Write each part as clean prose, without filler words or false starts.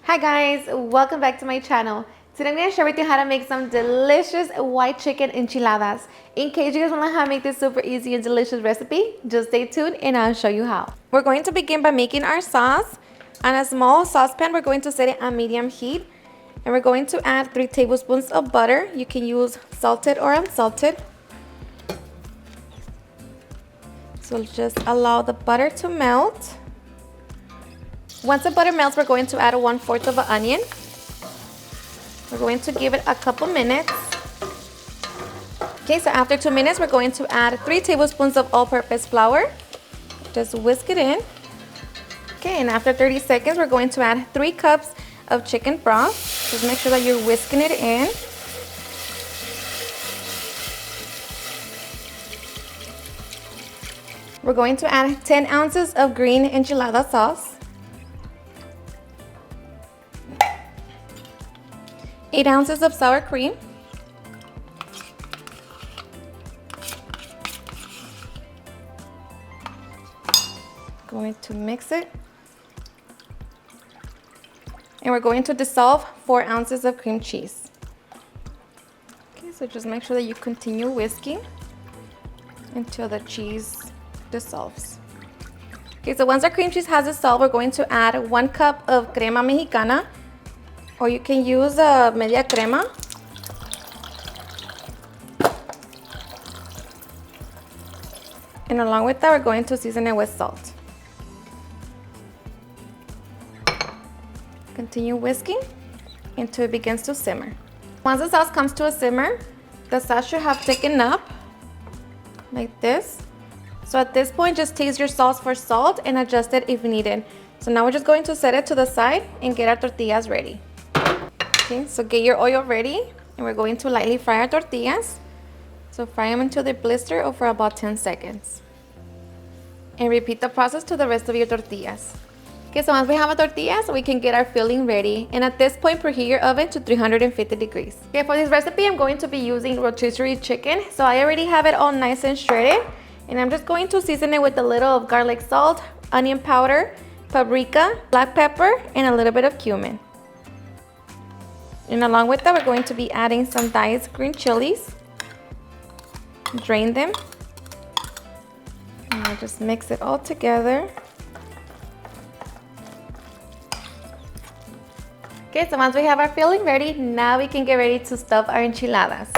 Hi guys, welcome back to my channel. Today I'm going to share with you how to make some delicious white chicken enchiladas. In case you guys want to know how to make this super easy and delicious recipe, just stay tuned and I'll show you how. We're going to begin by making our sauce. On a small saucepan, we're going to set it on medium heat. And we're going to add 3 tablespoons of butter. You can use salted or unsalted. So just allow the butter to melt. Once the butter melts, we're going to add 1/4 of an onion. We're going to give it a couple minutes. Okay, so after 2 minutes, we're going to add 3 tablespoons of all-purpose flour. Just whisk it in. Okay, and after 30 seconds, we're going to add 3 cups of chicken broth. Just make sure that you're whisking it in. We're going to add 10 ounces of green enchilada sauce. 8 ounces of sour cream. Going to mix it. And we're going to dissolve 4 ounces of cream cheese. Okay, so just make sure that you continue whisking until the cheese dissolves. Okay, so once our cream cheese has dissolved, we're going to add 1 cup of crema mexicana, or you can use media crema. And along with that, we're going to season it with salt. Continue whisking until it begins to simmer. Once the sauce comes to a simmer, the sauce should have thickened up like this. So at this point, just taste your sauce for salt and adjust it if needed. So now we're just going to set it to the side and get our tortillas ready. Okay, so get your oil ready and we're going to lightly fry our tortillas. So fry them until they blister or for about 10 seconds. And repeat the process to the rest of your tortillas. Okay, so once we have a tortilla, so we can get our filling ready. And at this point, preheat your oven to 350 degrees. Okay, for this recipe, I'm going to be using rotisserie chicken. So I already have it all nice and shredded. And I'm just going to season it with a little of garlic salt, onion powder, paprika, black pepper, and a little bit of cumin. And along with that, we're going to be adding some diced green chilies. Drain them. And I'll just mix it all together. Okay, so once we have our filling ready, now we can get ready to stuff our enchiladas.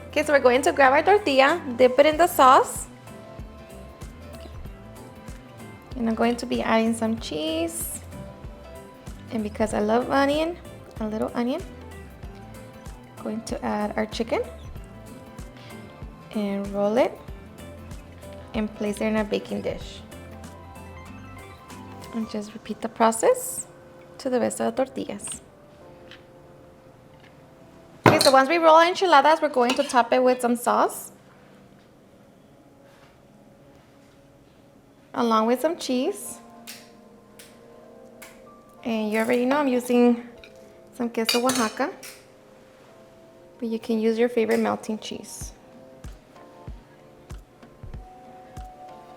Okay, so we're going to grab our tortilla, dip it in the sauce. And I'm going to be adding some cheese. And because I love onion, a little onion. Going to add our chicken and roll it and place it in a baking dish. And just repeat the process to the rest of the tortillas. Okay, so once we roll our enchiladas, we're going to top it with some sauce, along with some cheese. And you already know I'm using some queso Oaxaca, but you can use your favorite melting cheese.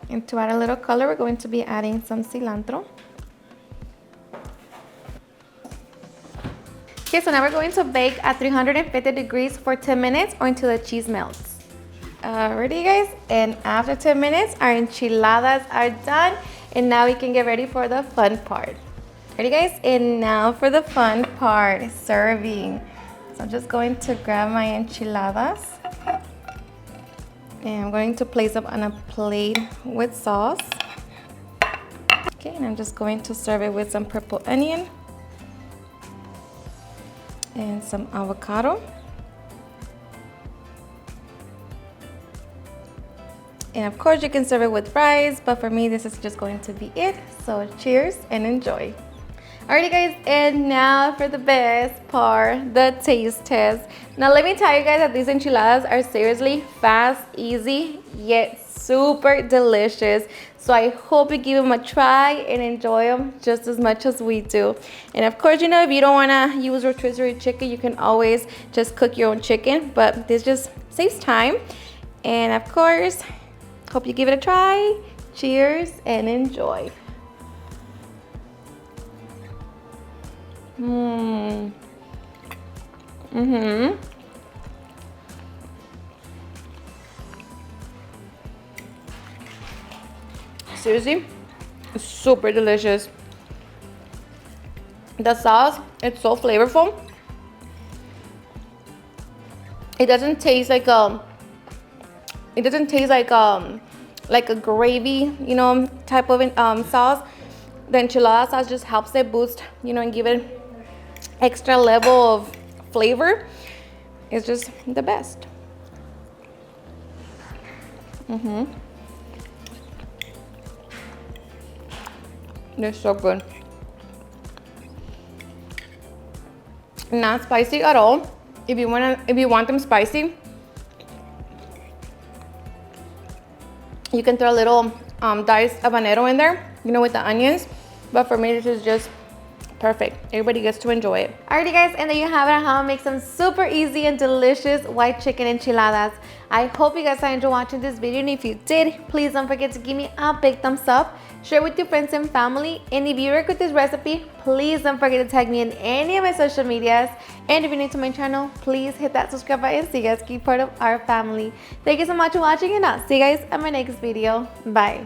And to add a little color, we're going to be adding some cilantro. Okay, so now we're going to bake at 350 degrees for 10 minutes or until the cheese melts. Alrighty guys, and after 10 minutes, our enchiladas are done. And now we can get ready for the fun part. Ready guys? And now for the fun part, serving. So I'm just going to grab my enchiladas. And I'm going to place them on a plate with sauce. Okay, and I'm just going to serve it with some purple onion and some avocado. And of course you can serve it with rice, but for me this is just going to be it. So cheers and enjoy. Alrighty guys, and now for the best part, the taste test. Now let me tell you guys that these enchiladas are seriously fast, easy, yet super delicious. So I hope you give them a try and enjoy them just as much as we do. And of course, you know, if you don't want to use rotisserie chicken, you can always just cook your own chicken, but this just saves time. And of course, hope you give it a try. Cheers and enjoy. Seriously, it's super delicious. The sauce, it's so flavorful. It doesn't taste like a gravy, you know, type of sauce. The enchilada sauce just helps it boost, you know, and give it extra level of flavor. It's just the best. They're so good. Not spicy at all. If you want them spicy, you can throw a little diced habanero in there, you know, with the onions. But for me, this is just perfect. Everybody gets to enjoy it. Alrighty guys, and there you have it on how to make some super easy and delicious white chicken enchiladas. I hope you guys enjoyed watching this video, and if you did, please don't forget to give me a big thumbs up, share with your friends and family, and if you work with this recipe, please don't forget to tag me in any of my social medias, and if you're new to my channel, please hit that subscribe button so you guys can be part of our family. Thank you so much for watching, and I'll see you guys on my next video. Bye.